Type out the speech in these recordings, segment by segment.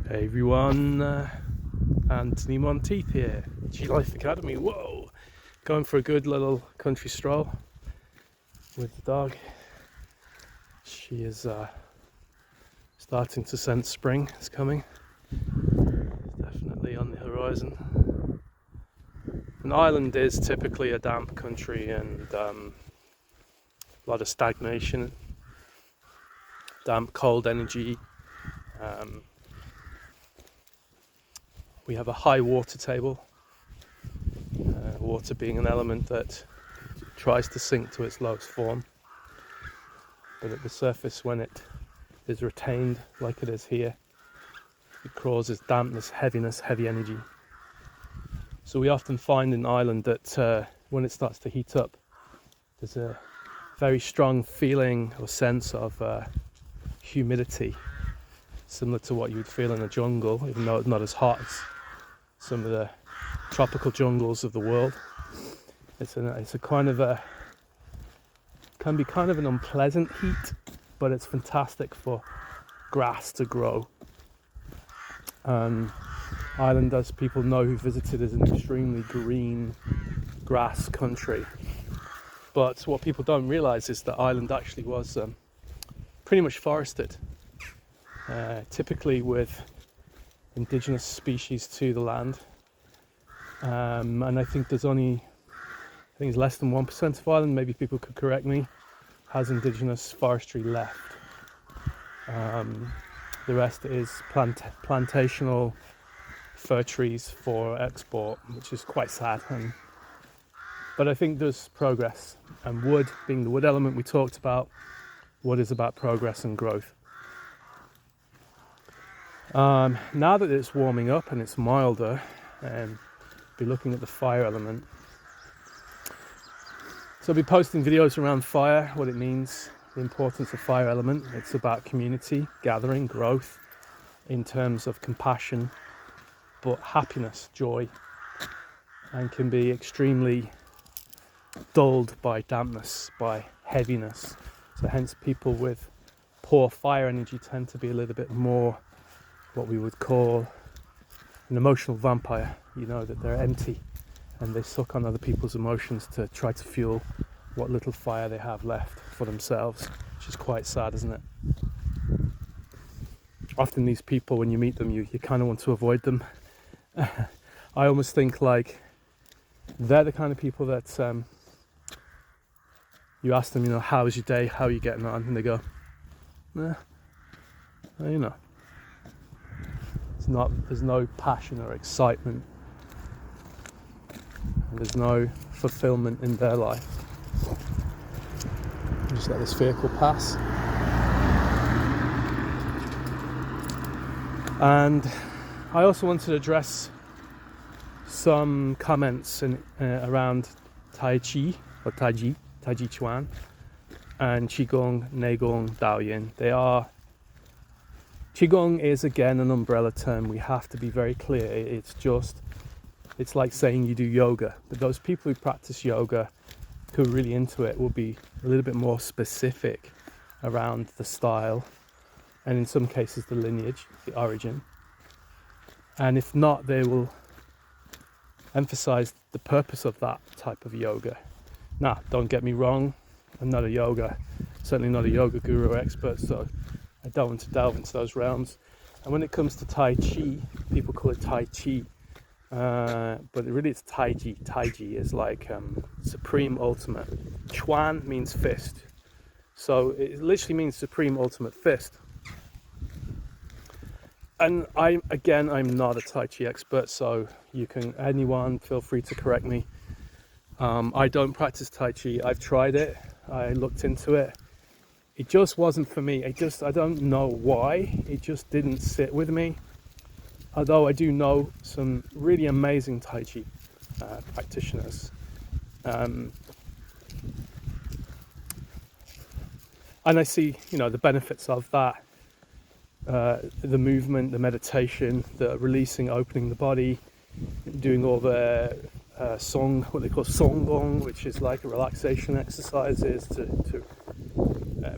Hey everyone, Anthony Monteith here, G Life Academy. Whoa! Going for a good little country stroll with the dog. She is starting to sense spring is coming. It's definitely on the horizon. An island is typically a damp country and a lot of stagnation, damp, cold energy. We have a high water table, water being an element that tries to sink to its lowest form, but at the surface, when it is retained like it is here, it causes dampness, heaviness, heavy energy. So we often find in Ireland that when it starts to heat up, there's a very strong feeling or sense of humidity, similar to what you would feel in a jungle, even though it's not as hot as some of the tropical jungles of the world. It's a kind of can be kind of an unpleasant heat, but it's fantastic for grass to grow. Ireland, as people know who visited, is an extremely green grass country. But what people don't realise is that Ireland actually was pretty much forested, typically with indigenous species to the land, and I think it's less than 1% of Ireland, maybe people could correct me, has indigenous forestry left. The rest is plantational fir trees for export, which is quite sad, but I think there's progress, and wood being the wood element we talked about, wood is about progress and growth. Now that it's warming up and it's milder, be looking at the fire element. So I'll be posting videos around fire, what it means, the importance of fire element. It's about community, gathering, growth in terms of compassion, but happiness, joy, and can be extremely dulled by dampness, by heaviness. So hence people with poor fire energy tend to be a little bit more what we would call an emotional vampire. You know, that they're empty and they suck on other people's emotions to try to fuel what little fire they have left for themselves, which is quite sad, isn't it? Often these people, when you meet them, you kind of want to avoid them. I almost think like they're the kind of people that you ask them, how was your day, how are you getting on, and they go, there's no passion or excitement, and there's no fulfillment in their life. Just let this vehicle pass. And I also wanted to address some comments around Tai Chi or Tai Chi Chuan and Qigong, Neigong, Daoyin. Qigong is again an umbrella term. We have to be very clear. It's like saying you do yoga, but those people who practice yoga, who are really into it, will be a little bit more specific around the style, and in some cases the lineage, the origin. And if not, they will emphasize the purpose of that type of yoga. Now, don't get me wrong, I'm not certainly not a yoga guru or expert, so I don't want to delve into those realms. And when it comes to Tai Chi, people call it Tai Chi, but really it's Tai Chi. Tai Chi is like supreme ultimate. Chuan means fist, so it literally means supreme ultimate fist. And I'm not a Tai Chi expert, so anyone feel free to correct me. I don't practice Tai Chi. I've tried it, I looked into it. It just wasn't for me. I don't know why. It just didn't sit with me. Although I do know some really amazing Tai Chi practitioners. And I see, the benefits of that. The movement, the meditation, the releasing, opening the body, doing all the what they call Gong, which is like a relaxation exercises to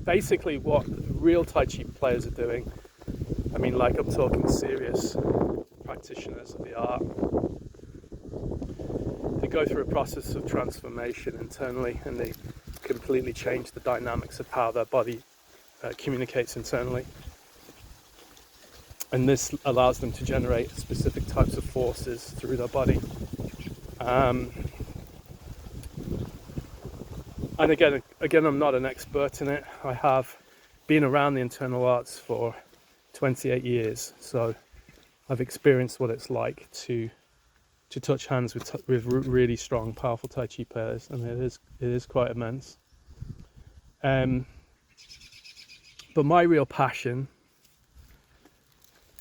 basically what real Tai Chi players are doing. I mean, like, I'm talking serious practitioners of the art. They go through a process of transformation internally, and they completely change the dynamics of how their body communicates internally. And this allows them to generate specific types of forces through their body. And again, I'm not an expert in it. I have been around the internal arts for 28 years, so I've experienced what it's like to touch hands with really strong, powerful Tai Chi players, and it is quite immense. But my real passion.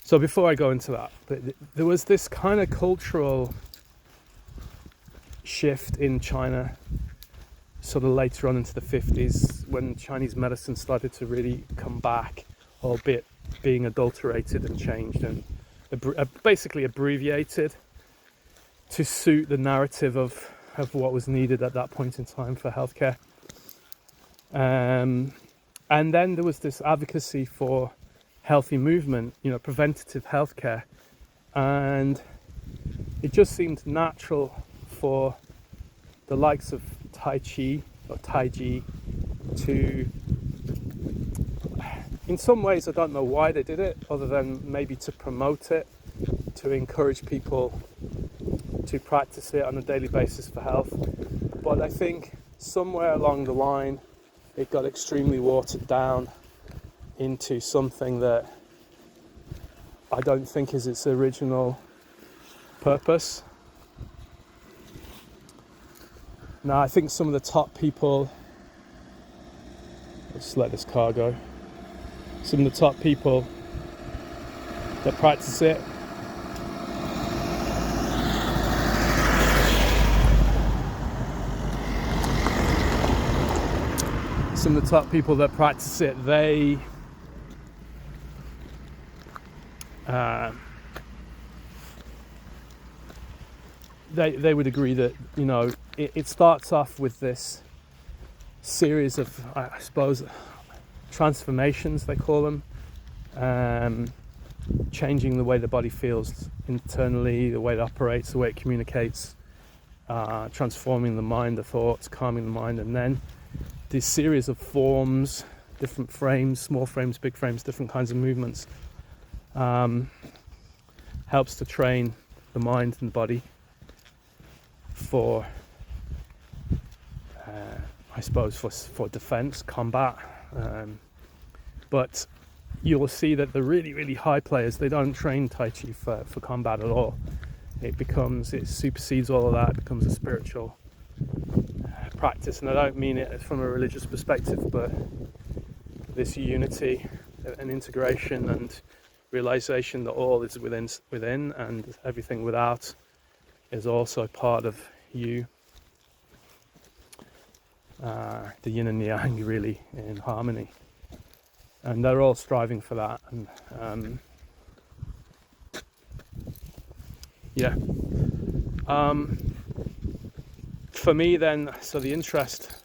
So before I go into that, there was this kind of cultural shift in China, sort of later on into the 50s, when Chinese medicine started to really come back, albeit being adulterated and changed and basically abbreviated to suit the narrative of what was needed at that point in time for healthcare. And then there was this advocacy for healthy movement, preventative healthcare, and it just seemed natural for the likes of Tai Chi or Taiji to, in some ways, I don't know why they did it, other than maybe to promote it, to encourage people to practice it on a daily basis for health. But I think somewhere along the line it got extremely watered down into something that I don't think is its original purpose. Now, I think some of the top people, let's let this car go, some of the top people that practice it they would agree that it starts off with this series of, I suppose, transformations, they call them, changing the way the body feels internally, the way it operates, the way it communicates, transforming the mind, the thoughts, calming the mind, and then this series of forms, different frames, small frames, big frames, different kinds of movements, helps to train the mind and the body for, I suppose, for defense, combat. But you'll see that the really, really high players, they don't train Tai Chi for combat at all. It supersedes all of that, it becomes a spiritual practice. And I don't mean it from a religious perspective, but this unity and integration and realization that all is within and everything without is also part of you. The yin and yang really in harmony, and they're all striving for that. And for me then, so the interest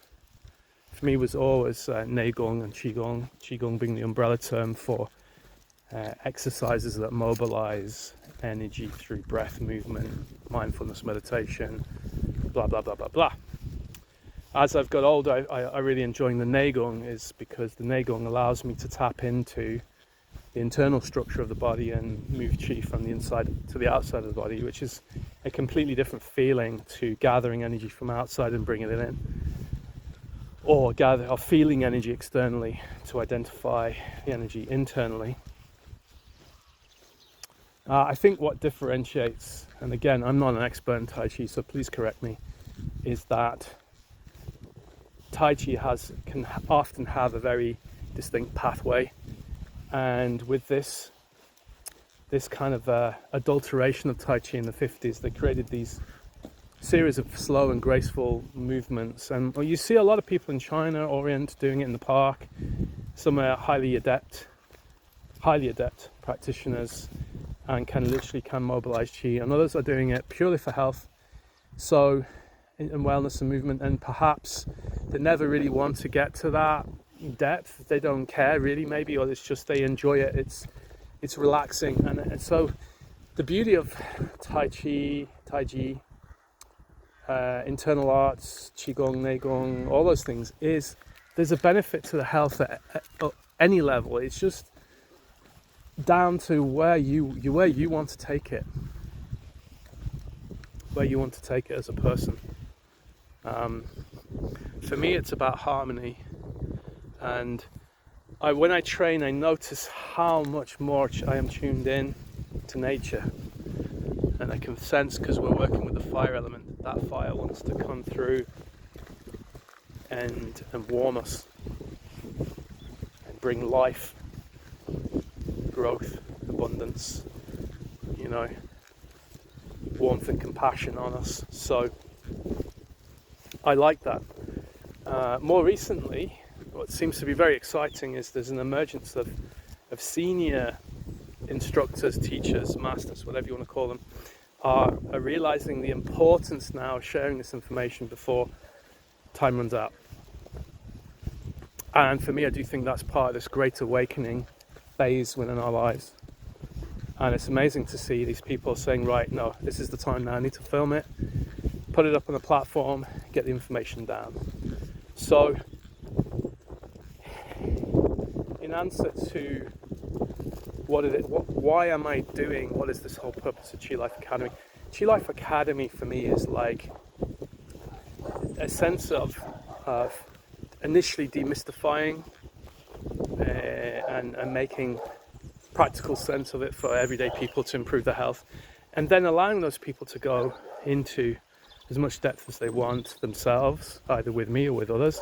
for me was always Gong and Qigong being the umbrella term for exercises that mobilize energy through breath, movement, mindfulness, meditation, blah blah blah blah blah. As I've got older, I really enjoying the Neigong, is because the Neigong allows me to tap into the internal structure of the body and move chi from the inside to the outside of the body, which is a completely different feeling to gathering energy from outside and bringing it in, or feeling energy externally to identify the energy internally. I think what differentiates, and again, I'm not an expert in Tai Chi, so please correct me, is that Tai Chi can often have a very distinct pathway, and with this kind of adulteration of Tai Chi in the 50s, they created these series of slow and graceful movements. And you see a lot of people in China, Orient, doing it in the park. Some are highly adept practitioners and can mobilize chi, and others are doing it purely for health, so in wellness and movement, and perhaps they never really want to get to that depth. They don't care really, maybe, or it's just they enjoy it. it's relaxing, and so the beauty of Tai Chi, internal arts, Qigong, Neigong, all those things is there's a benefit to the health at any level. It's just down to where you want to take it, as a person. For me, it's about harmony, and when I train, I notice how much more I am tuned in to nature, and I can sense, because we're working with the fire element, that fire wants to come through and warm us and bring life, growth, abundance, warmth and compassion on us. So I like that. More recently, what seems to be very exciting is there's an emergence of senior instructors, teachers, masters, whatever you want to call them, are realizing the importance now of sharing this information before time runs out. And for me, I do think that's part of this great awakening phase within our lives. And it's amazing to see these people saying, right, no, this is the time now, I need to film it, put it up on a platform, get the information down. So, in answer to why am I doing, what is this whole purpose of Chi Life Academy? Chi Life Academy for me is like a sense of initially demystifying and making practical sense of it for everyday people to improve their health, and then allowing those people to go into as much depth as they want themselves, either with me or with others,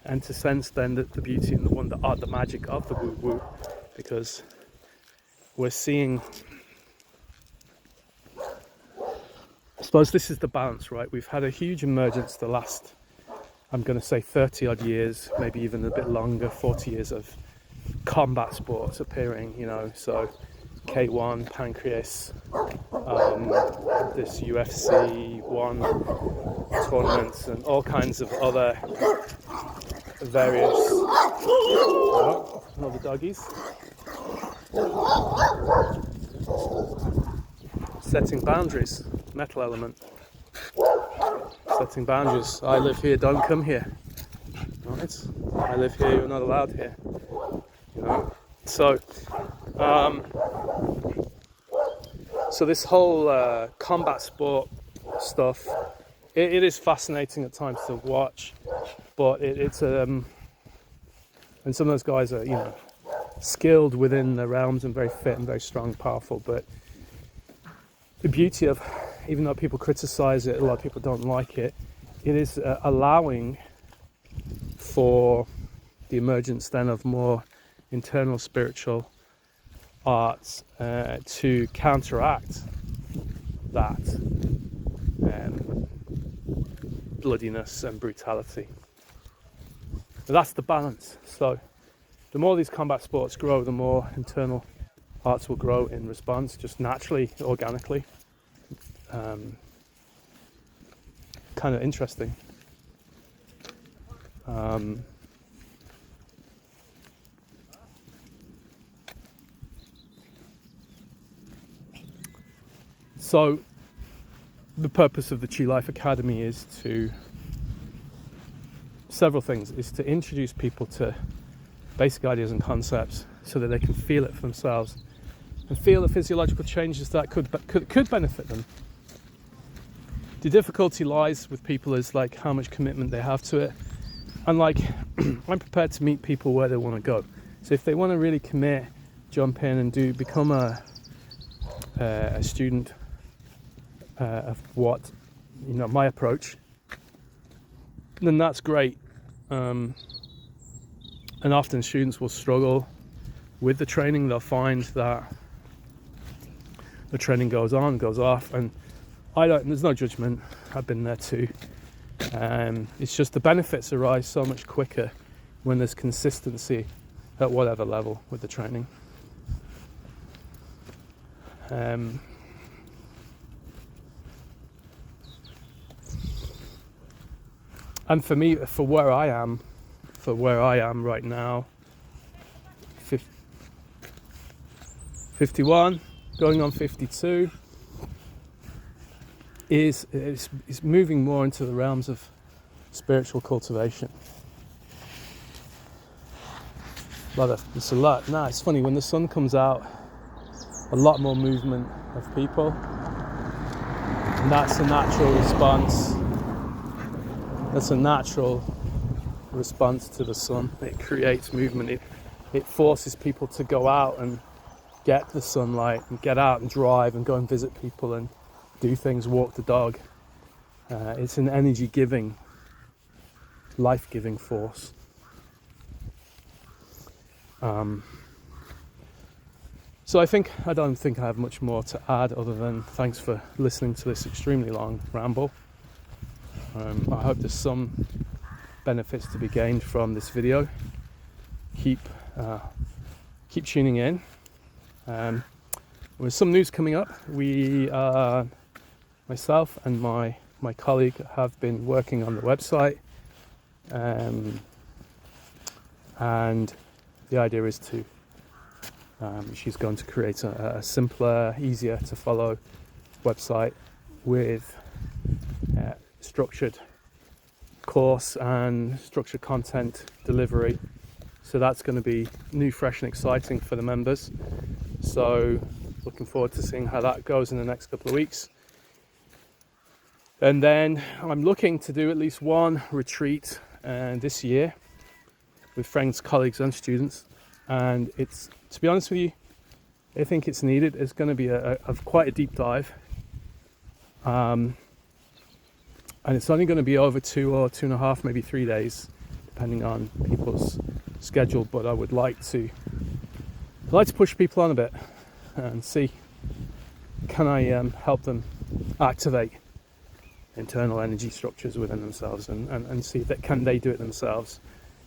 and to sense then that the beauty and the wonder, the magic of the woo-woo, because we're seeing, I suppose this is the balance, right? We've had a huge emergence the last, I'm going to say 30 odd years, maybe even a bit longer, 40 years of combat sports appearing, so K1, Pancreas, this UFC 1 tournaments, and all kinds of other various, all the doggies, setting boundaries, metal element, setting boundaries. I live here, don't come here, right? I live here, you're not allowed here, So, so this whole combat sport stuff, it is fascinating at times to watch, but it's and some of those guys are skilled within their realms and very fit and very strong, powerful. But the beauty of, even though people criticize it, a lot of people don't like it, it is allowing for the emergence then of more internal spiritual arts to counteract that bloodiness and brutality. But that's the balance. So the more these combat sports grow, the more internal arts will grow in response, just naturally, organically. Kind of interesting. So the purpose of the Chi Life Academy is several things, is to introduce people to basic ideas and concepts so that they can feel it for themselves and feel the physiological changes that could benefit them. The difficulty lies with people is like how much commitment they have to it, and like I'm prepared to meet people where they want to go. So if they want to really commit, jump in and become a student of what my approach, then that's great. And often students will struggle with the training. They'll find that the training goes on, goes off, and there's no judgment. I've been there too. It's just the benefits arise so much quicker when there's consistency at whatever level with the training. And for me, for where I am right now, 51, going on 52, is moving more into the realms of spiritual cultivation. It's a lot. Nah, it's funny, when the sun comes out, a lot more movement of people, and that's a natural response. That's a natural response to the sun. It creates movement. It forces people to go out and get the sunlight and get out and drive and go and visit people and do things, walk the dog. It's an energy-giving, life-giving force. So I don't think I have much more to add other than thanks for listening to this extremely long ramble. I hope there's some benefits to be gained from this video. Keep tuning in. With some news coming up, myself and my colleague have been working on the website, and the idea is to she's going to create a simpler, easier to follow website with structured course and structured content delivery. So that's going to be new, fresh and exciting for the members. So looking forward to seeing how that goes in the next couple of weeks. And then I'm looking to do at least one retreat this year with friends, colleagues and students. And it's, to be honest with you, I think it's needed. It's going to be quite a deep dive. And it's only going to be over 2 or 2.5, maybe 3 days, depending on people's schedule. But I would like to push people on a bit and see, can I help them activate internal energy structures within themselves and see if can they do it themselves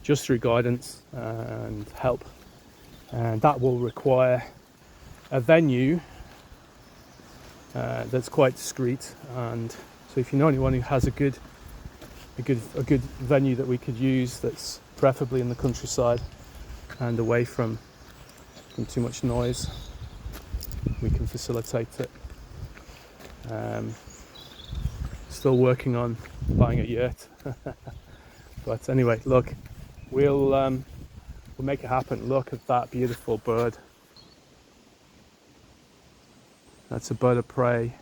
just through guidance and help. And that will require a venue that's quite discreet. And so if you know anyone who has a good venue that we could use, that's preferably in the countryside and away from too much noise, we can facilitate it. Still working on buying a yurt. But anyway, look, we'll make it happen. Look at that beautiful bird. That's a bird of prey,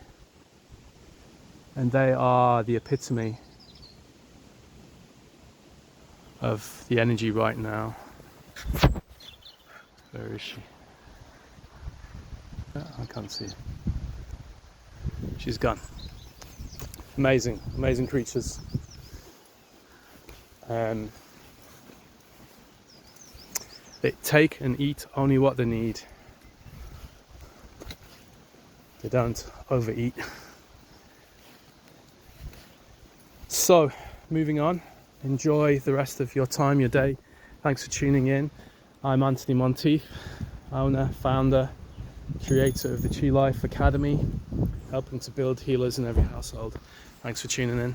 and they are the epitome of the energy right now. Where is she? Oh, I can't see her. She's gone. Amazing creatures. They take and eat only what they need. They don't overeat. So, moving on. Enjoy the rest of your time, your day. Thanks for tuning in. I'm Anthony Monteith, owner, founder, creator of the Chi Life Academy, helping to build healers in every household. Thanks for tuning in.